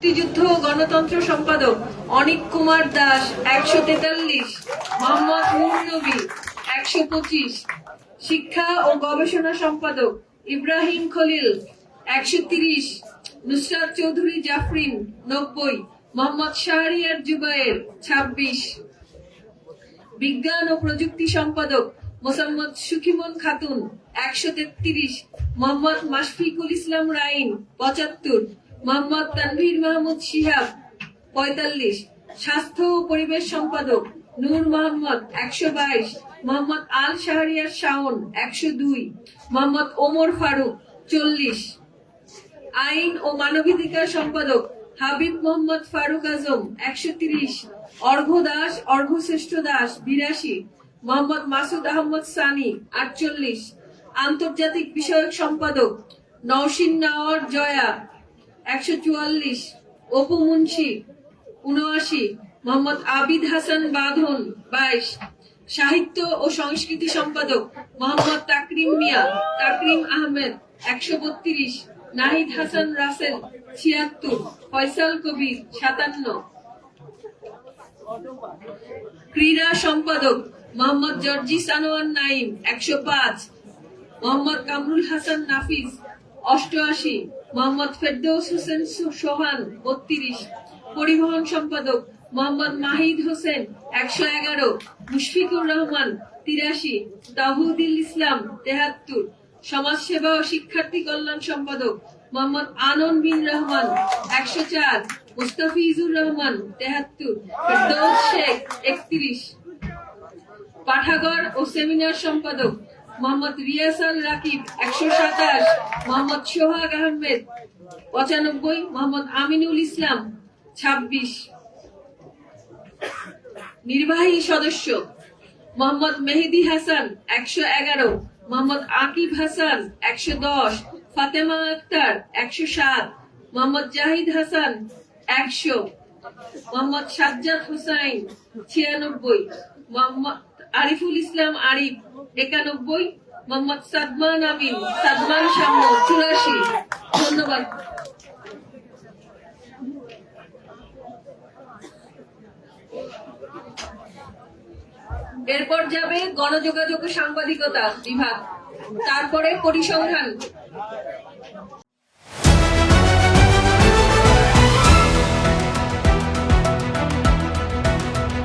মুক্তিযুদ্ধ ও গণতন্ত্র সম্পাদক অনিক কুমার দাস 143, মোহাম্মদ নূর নবী 125, শিক্ষা ও গবেষণা সম্পাদক ইব্রাহিম খলিল 130, নুসরাত চৌধুরী জাফরিন 90, মোহাম্মদ শাহরিয়ার জুবায়ের 26, বিজ্ঞান ও প্রযুক্তি সম্পাদক মোসাম্মদ সুখিমন খাতুন 133, মোহাম্মদ মাশফিকুল ইসলাম রাইন 75, মোহাম্মদ তানভীর মাহমুদ শিহাব 45, স্বাস্থ্য ও পরিবেশ সম্পাদক নূর মোহাম্মদ 122, মোহাম্মদ আল শাহরিয়ার শাওন 102, মোহাম্মদ ওমর ফারুক 40, আইন ও মানবাধিকার সম্পাদক হাবিব মোহাম্মদ ফারুক আজম 130, অর্ঘ্য দাস অর্ঘ্যশ্রেষ্ঠ দাস 82, মোহাম্মদ মাসুদ আহমদ সানি 48, আন্তর্জাতিক বিষয়ক সম্পাদক নওশিন নাওয়ার জয়া 144, অপু মুন্সি 79, মোহাম্মদ আবিদ হাসান বাঁধন 22, সাহিত্য ও সংস্কৃতি সম্পাদক মোহাম্মদ তাকরিম মিয়া তাকরিম আহমেদ 132, নাহিদ হাসান রাসেল 76, ফয়সাল কবির 57, ক্রীড়া সম্পাদক মোহাম্মদ জর্জিস আনোয়ার নাইম 105, মোহাম্মদ কামরুল হাসান নাফিস 88, মোহাম্মদ ফেরদৌস হোসেন সোহান 32, পরিবহন সম্পাদক মোহাম্মদ মাহিদ হোসেন 111, মুশফিকুর রহমান 83, তাহুদুল ইসলাম 73, সমাজসেবা ও শিক্ষার্থী কল্যাণ সম্পাদক মোহাম্মদ আনন বিন রহমান 104, মুস্তাফিজুর রহমান 73, ফেরদৌস শেখ 31, পাঠাগার ও সেমিনার সম্পাদক মোহাম্মদ রিয়াসাল রাকিব 127, মোহাম্মদ সোহাগ আহমেদ 95, মোহাম্মদ আমিনুল ইসলাম 26, নির্বাহী সদস্য মোহাম্মদ মেহেদি হাসান 111, মোহাম্মদ আকিব হাসান 110, ফাতেমা আক্তার 107, মোহাম্মদ জাহিদ হাসান 100, মোহাম্মদ সাজ্জাদ হুসাইন 96, মোহাম্মদ আরিফুল ইসলাম আরিফ 91, মোহাম্মদ সাদমান আমিন সাদমান শামু 84। ধন্যবাদ। এরপর যাবে গণযোগাযোগ ও সাংবাদিকতা বিভাগ, তারপরে পরিসংখ্যান।